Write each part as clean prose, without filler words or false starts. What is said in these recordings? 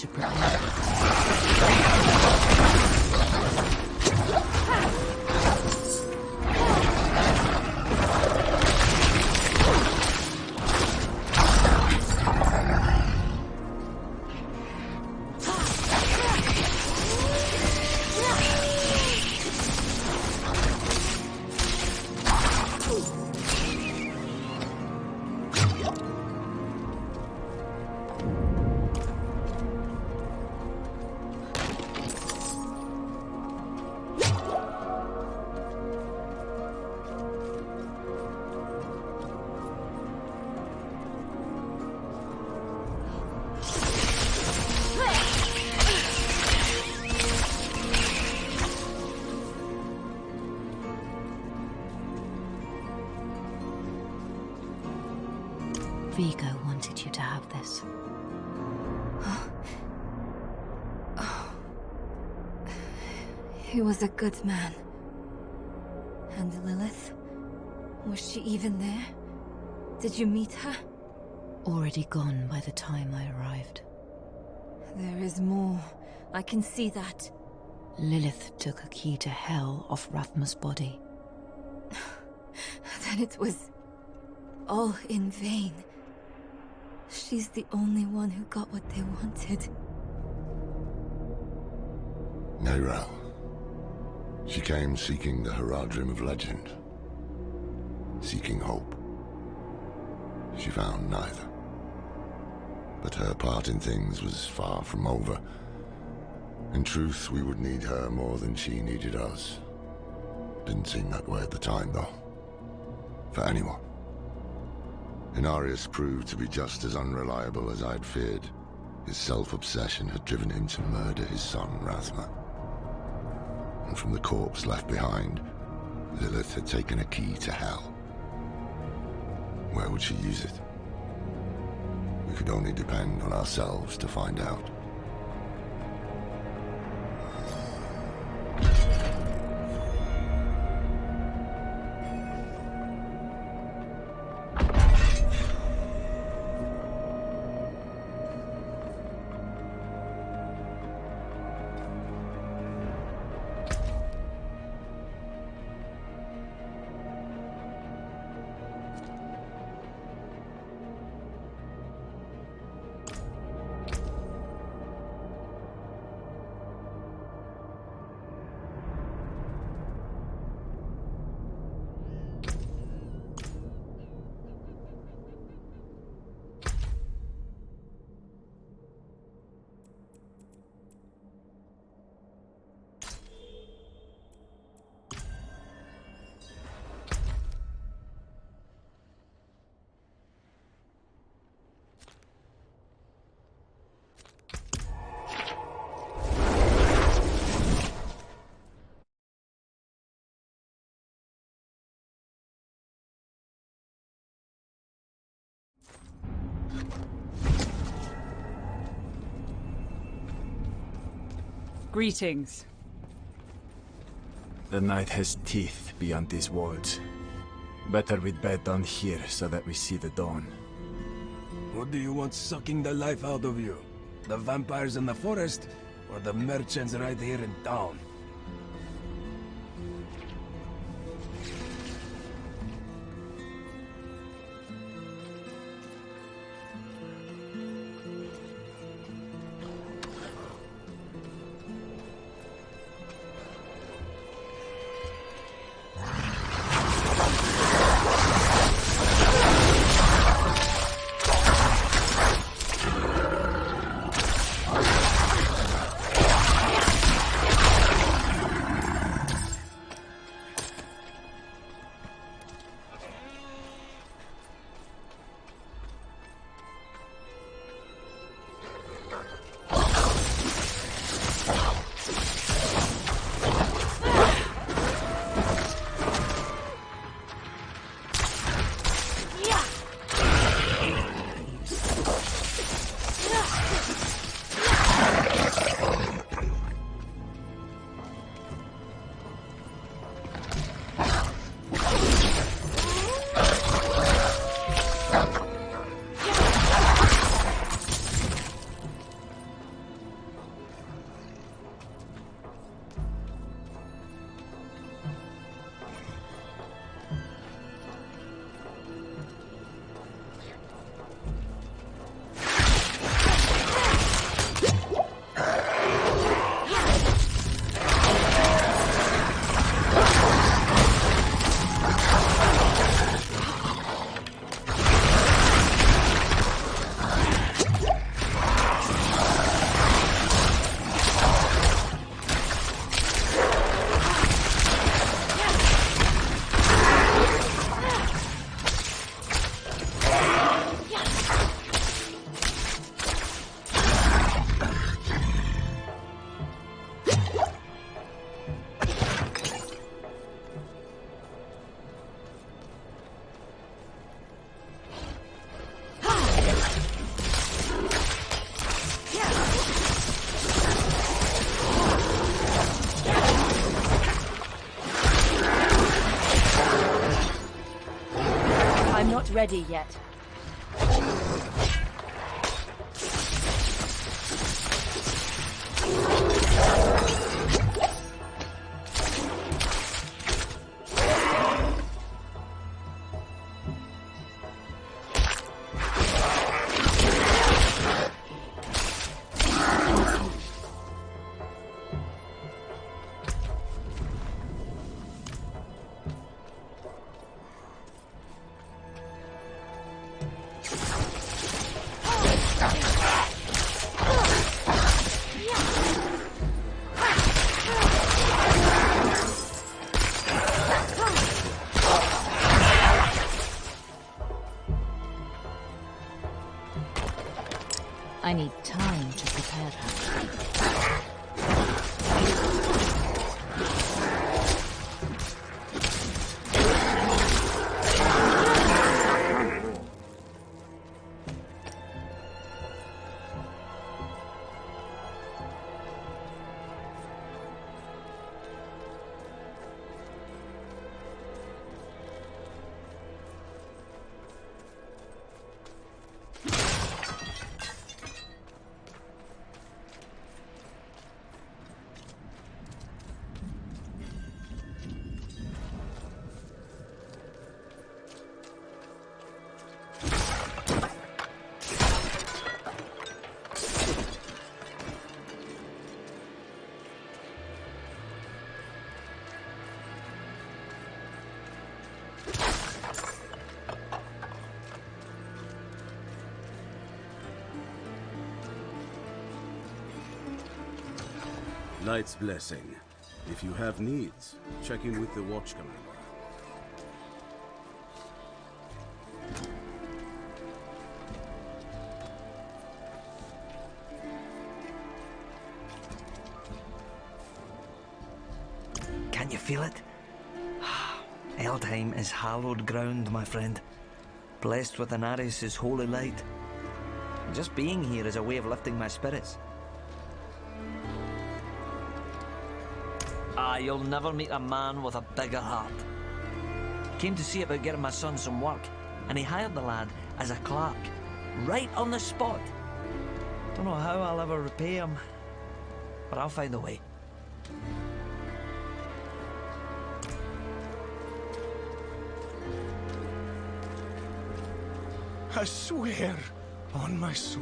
to prepare. Vigo wanted you to have this. He was a good man. And Lilith? Was she even there? Did you meet her? Already gone by the time I arrived. There is more. I can see that. Lilith took a key to hell off Rathma's body. Then it was all in vain. She's the only one who got what they wanted. Neyrelle. She came seeking the Haradrim of legend. Seeking hope. She found neither. But her part in things was far from over. In truth, we would need her more than she needed us. Didn't seem that way at the time, though. For anyone. Inarius proved to be just as unreliable as I'd feared. His self-obsession had driven him to murder his son, Rathma. And from the corpse left behind, Lilith had taken a key to hell. Where would she use it? We could only depend on ourselves to find out. Greetings. The night has teeth beyond these walls. Better we bed down here so that we see the dawn. What do you want sucking the life out of you? The vampires in the forest, or the merchants right here in town? ready yet. I need time to prepare her. Light's blessing. If you have needs, check in with the Watch Commander. Can you feel it? Eldheim is hallowed ground, my friend. Blessed with Inarius' holy light. Just being here is a way of lifting my spirits. You'll never meet a man with a bigger heart. Came to see about getting my son some work, and he hired the lad as a clerk, right on the spot. Don't know how I'll ever repay him, but I'll find a way. I swear, on my soul,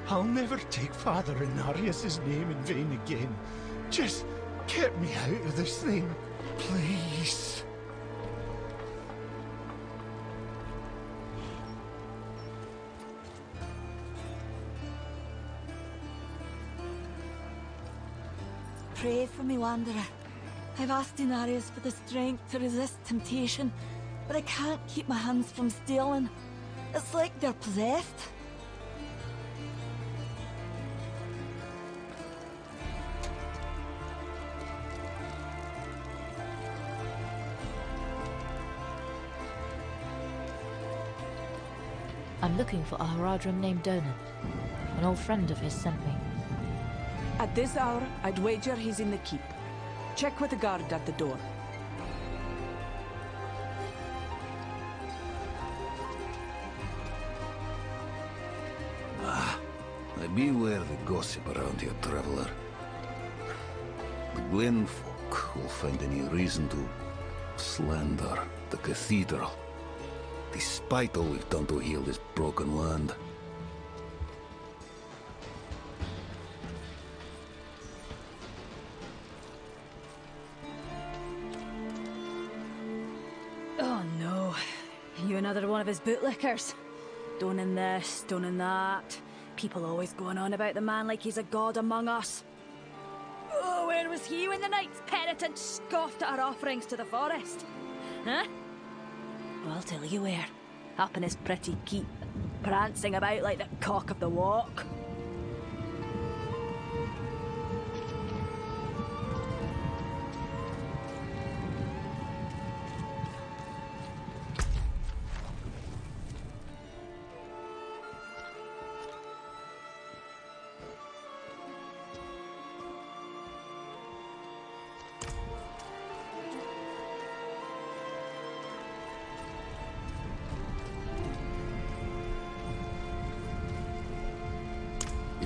I'll never take Father Inarius' name in vain again. Just get me out of this thing, please. Pray for me, Wanderer. I've asked Inarius for the strength to resist temptation, but I can't keep my hands from stealing. It's like they're possessed. I'm looking for a Haradrim named Donan. An old friend of his sent me. At this hour, I'd wager he's in the keep. Check with the guard at the door. Beware the gossip around here, traveler. The Glen folk will find any reason to slander the cathedral, despite all we've done to heal this broken land. Oh no. You another one of his bootlickers? Stoning this, stoning that. People always going on about the man like he's a god among us. Oh, where was he when the knights penitent scoffed at our offerings to the forest? Huh? Well, I'll tell you where. Up in his pretty keep, prancing about like the cock of the walk.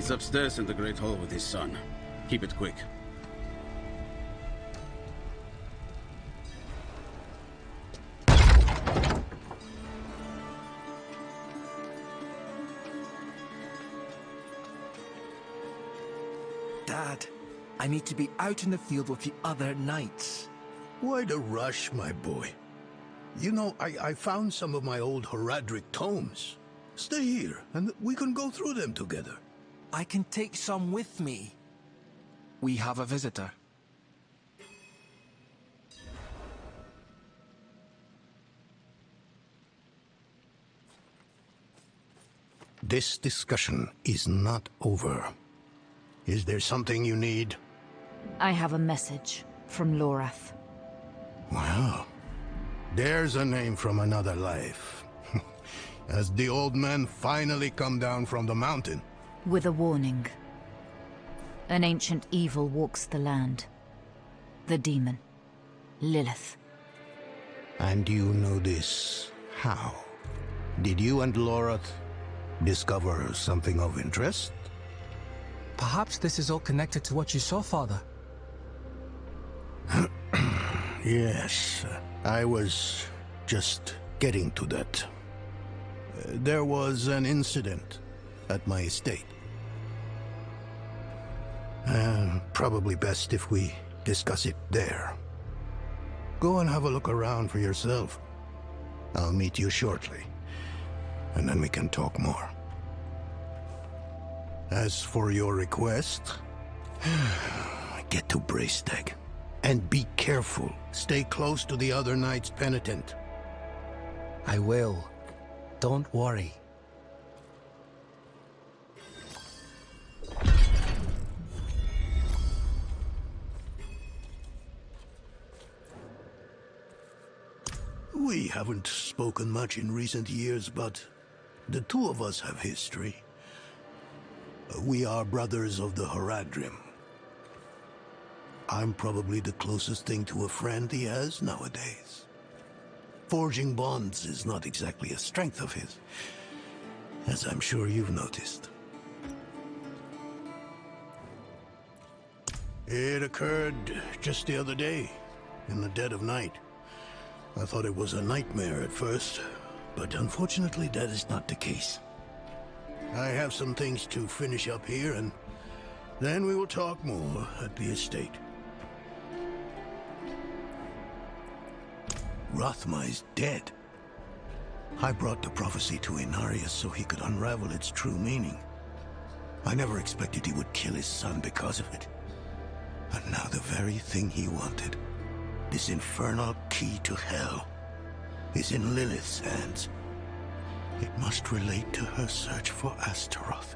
He's upstairs in the Great Hall with his son. Keep it quick. Dad, I need to be out in the field with the other knights. Why the rush, my boy? You know, I found some of my old Horadric tomes. Stay here, and we can go through them together. I can take some with me. We have a visitor. This discussion is not over. Is there something you need? I have a message from Lorath. Well, there's a name from another life. Has the old man finally come down from the mountain? With a warning. An ancient evil walks the land. The demon. Lilith. And you know this how? Did you and Lorath discover something of interest? Perhaps this is all connected to what you saw, Father. Yes, I was just getting to that. There was an incident at my estate. Probably best if we discuss it there. Go and have a look around for yourself. I'll meet you shortly, and then we can talk more. As for your request, get to Braestag. And be careful. Stay close to the other knight's penitent. I will. Don't worry. We haven't spoken much in recent years, but the two of us have history. We are brothers of the Horadrim. I'm probably the closest thing to a friend he has nowadays. Forging bonds is not exactly a strength of his, as I'm sure you've noticed. It occurred just the other day, in the dead of night. I thought it was a nightmare at first, but unfortunately that is not the case. I have some things to finish up here, and then we will talk more at the estate. Rathma is dead. I brought the prophecy to Inarius so he could unravel its true meaning. I never expected he would kill his son because of it. And now the very thing he wanted, this infernal key to hell, is in Lilith's hands. It must relate to her search for Astaroth.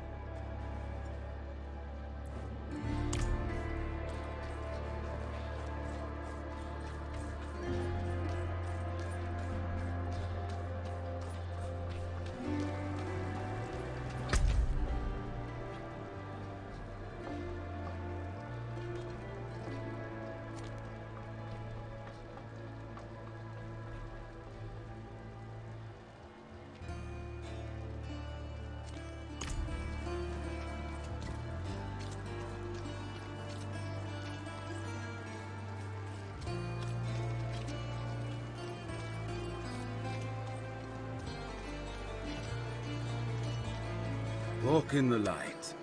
Walk in the light.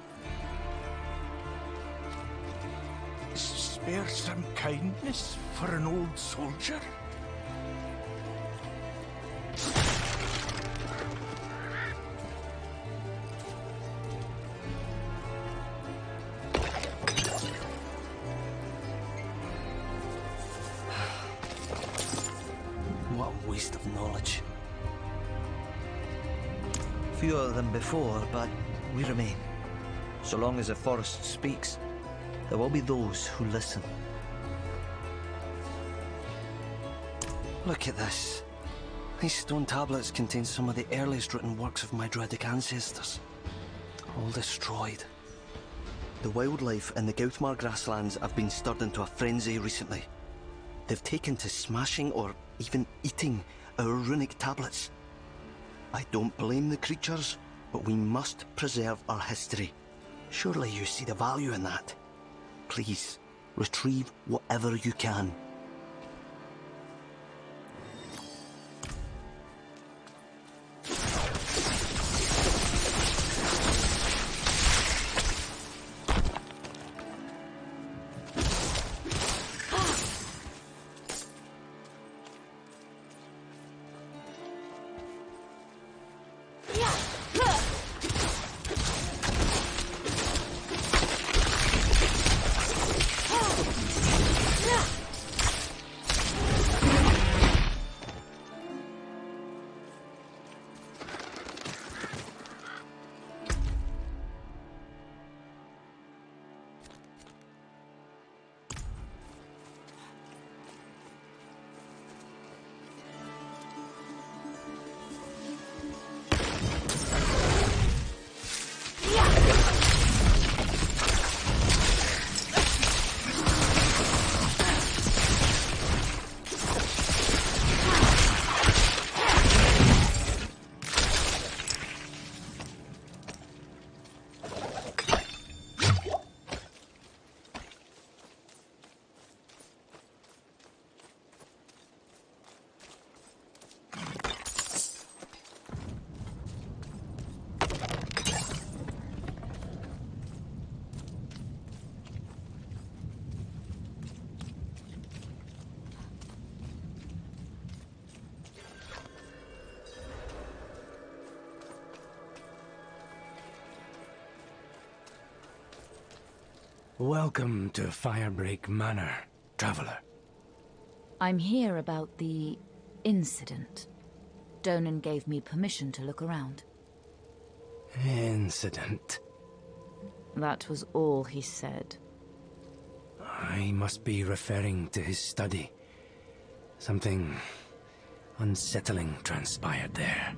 Spare some kindness for an old soldier? What a waste of knowledge. Fewer than before, but we remain. So long as the forest speaks, there will be those who listen. Look at this. These stone tablets contain some of the earliest written works of my Druidic ancestors. All destroyed. The wildlife in the Gauthmar grasslands have been stirred into a frenzy recently. They've taken to smashing or even eating our runic tablets. I don't blame the creatures, but we must preserve our history. Surely you see the value in that. Please, retrieve whatever you can. Welcome to Firebreak Manor, traveler. I'm here about the incident. Donan gave me permission to look around. Incident? That was all he said. I must be referring to his study. Something unsettling transpired there.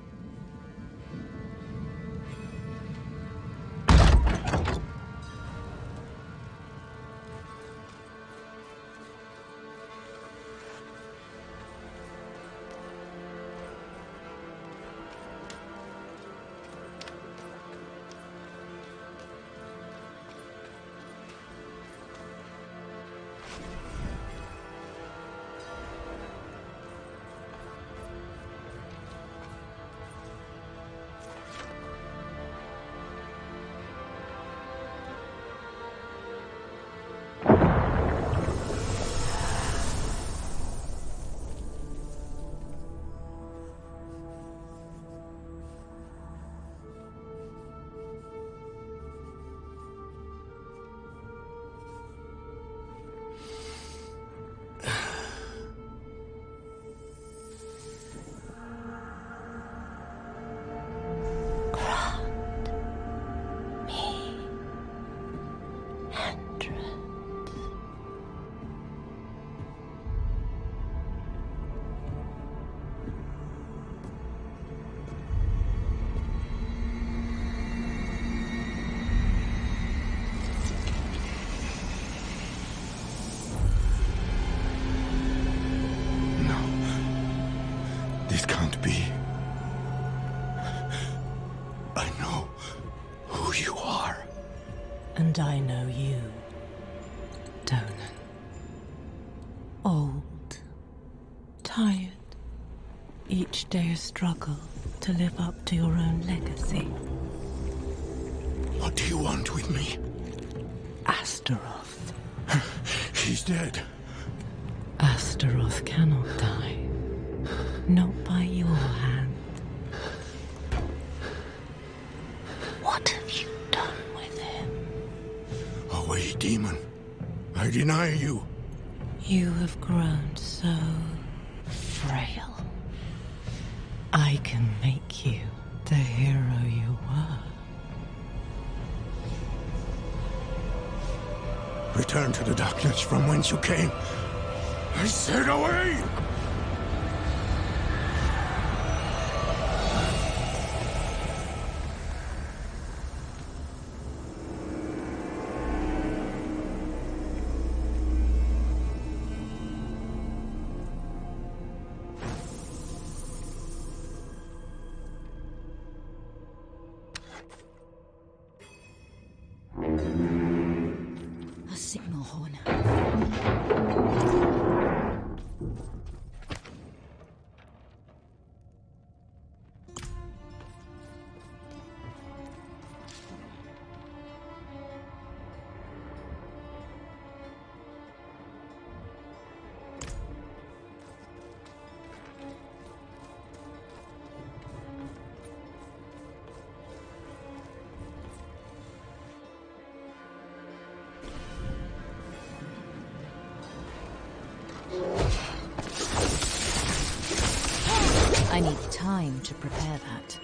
This can't be. I know who you are. And I know you, Donan. Old, tired, each day a struggle to live up to your own legacy. What do you want with me? Astaroth. He's dead. Astaroth cannot die. Not by your hand. What have you done with him? Away, demon. I deny you. You have grown so frail. I can make you the hero you were. Return to the darkness from whence you came. I said away! dawn. I need time to prepare that.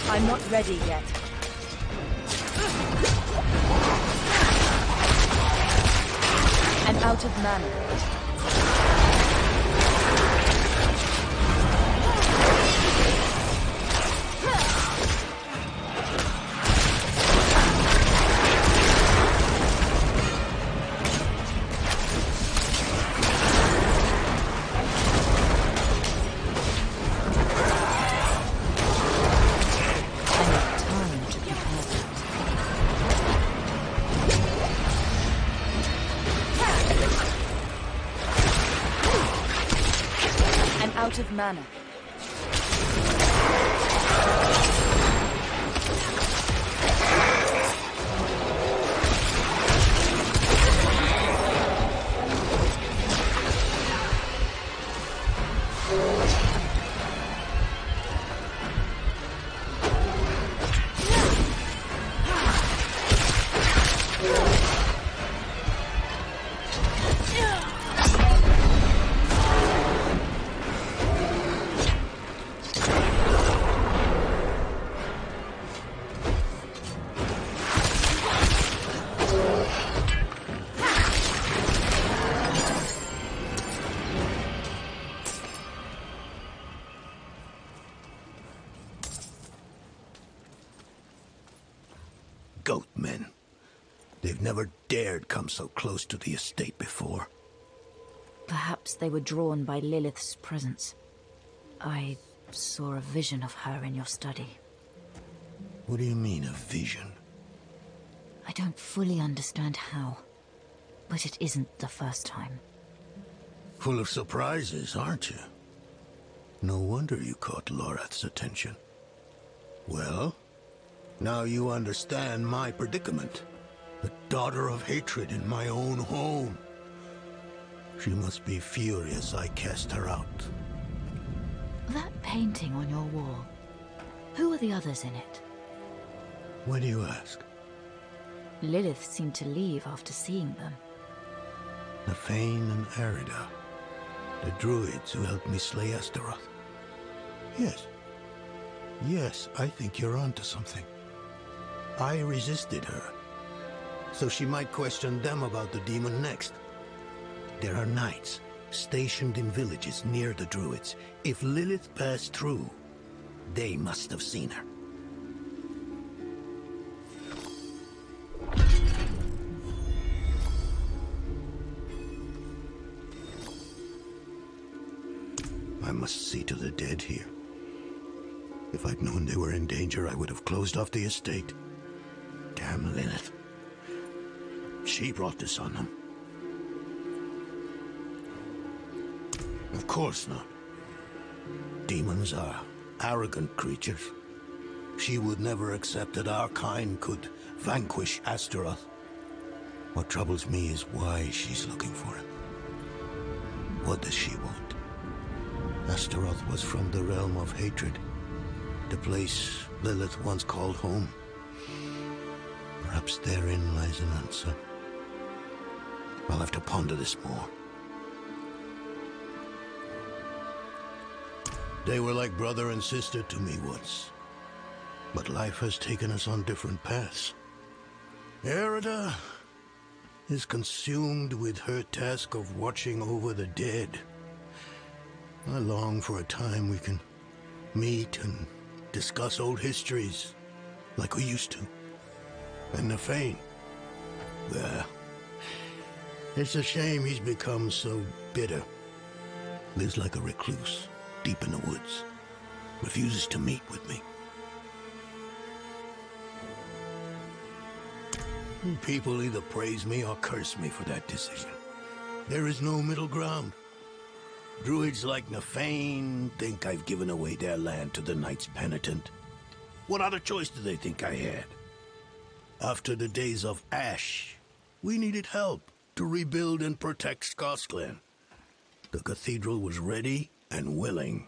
I'm not ready yet. And out of mana. Out of mana. Goatmen. They've never dared come so close to the estate before. Perhaps they were drawn by Lilith's presence. I saw a vision of her in your study. What do you mean, a vision? I don't fully understand how, but it isn't the first time. Full of surprises, aren't you? No wonder you caught Lorath's attention. Well, now you understand my predicament. The daughter of hatred in my own home. She must be furious I cast her out. That painting on your wall, who are the others in it? Why do you ask? Lilith seemed to leave after seeing them. Nafane and Arida, the druids who helped me slay Astaroth. Yes. Yes, I think you're onto something. I resisted her, so she might question them about the demon next. There are knights stationed in villages near the druids. If Lilith passed through, they must have seen her. I must see to the dead here. If I'd known they were in danger, I would have closed off the estate. Damn Lilith. She brought this on them. Of course not. Demons are arrogant creatures. She would never accept that our kind could vanquish Astaroth. What troubles me is why she's looking for it. What does she want? Astaroth was from the realm of hatred, the place Lilith once called home. Perhaps therein lies an answer. I'll have to ponder this more. They were like brother and sister to me once, but life has taken us on different paths. Erida is consumed with her task of watching over the dead. I long for a time we can meet and discuss old histories like we used to. And Nefane, well, it's a shame he's become so bitter. Lives like a recluse, deep in the woods. Refuses to meet with me. People either praise me or curse me for that decision. There is no middle ground. Druids like Nefane think I've given away their land to the Knights Penitent. What other choice do they think I had? After the days of Ash, we needed help to rebuild and protect Scosglen. The cathedral was ready and willing.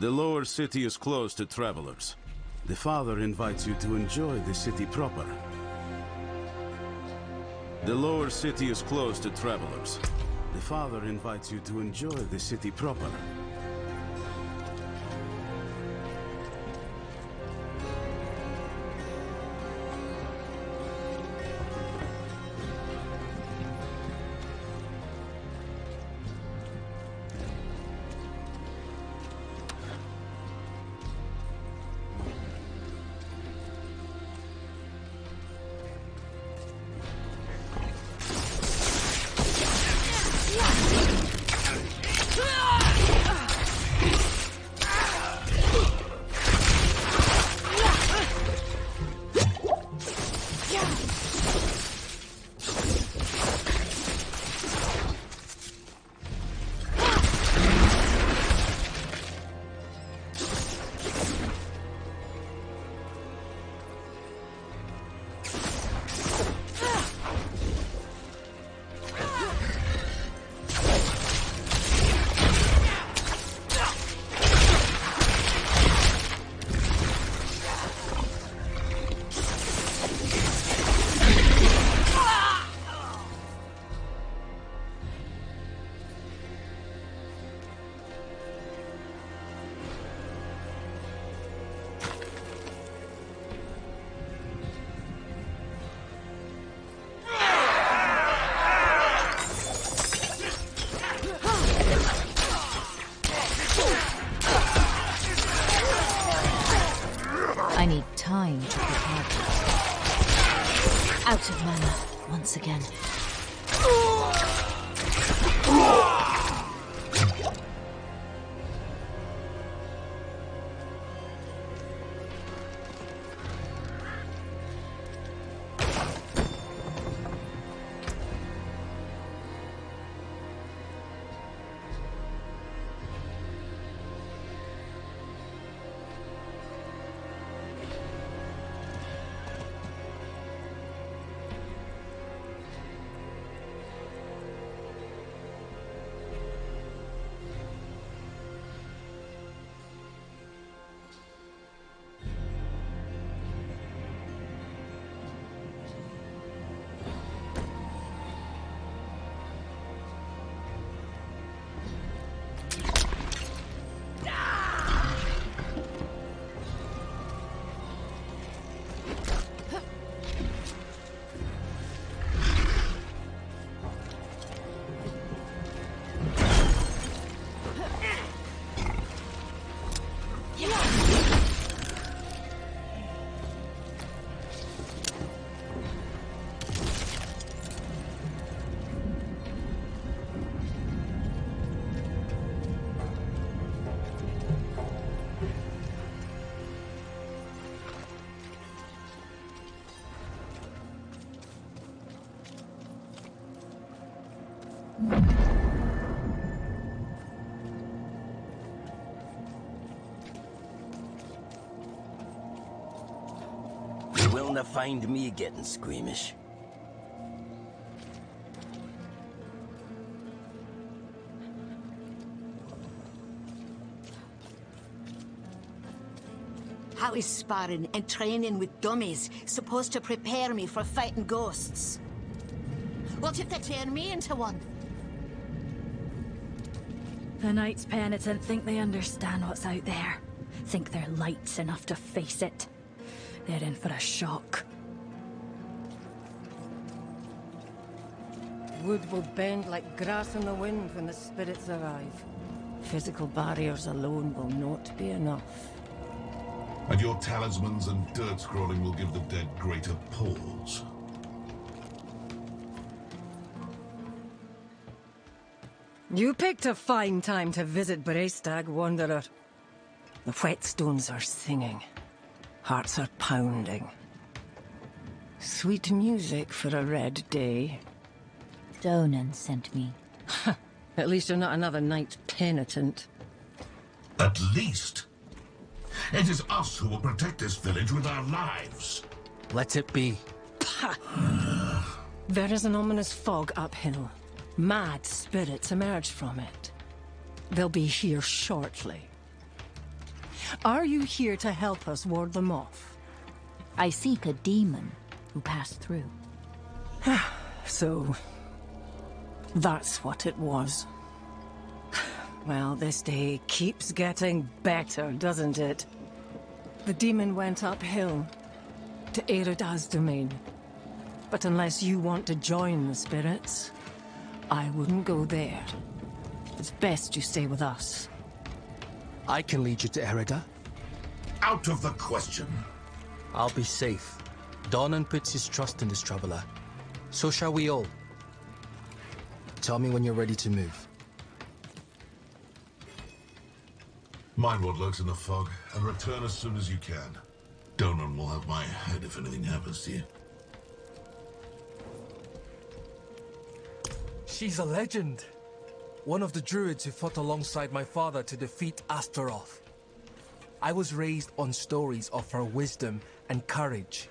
The lower city is closed to travelers. The Father invites you to enjoy the city proper. The lower city is closed to travelers. The Father invites you to enjoy the city proper. I need time to prepare. Out of mana once again. You will not find me getting squeamish. How is sparring and training with dummies supposed to prepare me for fighting ghosts? What if they turn me into one? The Knights Penitent think they understand what's out there. Think they're lights enough to face it. They're in for a shock. Wood will bend like grass in the wind when the spirits arrive. Physical barriers alone will not be enough. And your talismans and dirt scrolling will give the dead greater pause. You picked a fine time to visit Brestag, Wanderer. The whetstones are singing. Hearts are pounding. Sweet music for a red day. Donan sent me. At least you're not another Knight Penitent. At least? It is us who will protect this village with our lives. Let it be. There is an ominous fog uphill. Mad spirits emerge from it. They'll be here shortly. Are you here to help us ward them off? I seek a demon who passed through. So, that's what it was. Well, this day keeps getting better, doesn't it? The demon went uphill to Erida's domain. But unless you want to join the spirits, I wouldn't go there. It's best you stay with us. I can lead you to Erida. Out of the question. I'll be safe. Donan puts his trust in this traveler. So shall we all. Tell me when you're ready to move. Mind what lurks in the fog, and return as soon as you can. Donan will have my head if anything happens to you. She's a legend. One of the druids who fought alongside my father to defeat Astaroth. I was raised on stories of her wisdom and courage.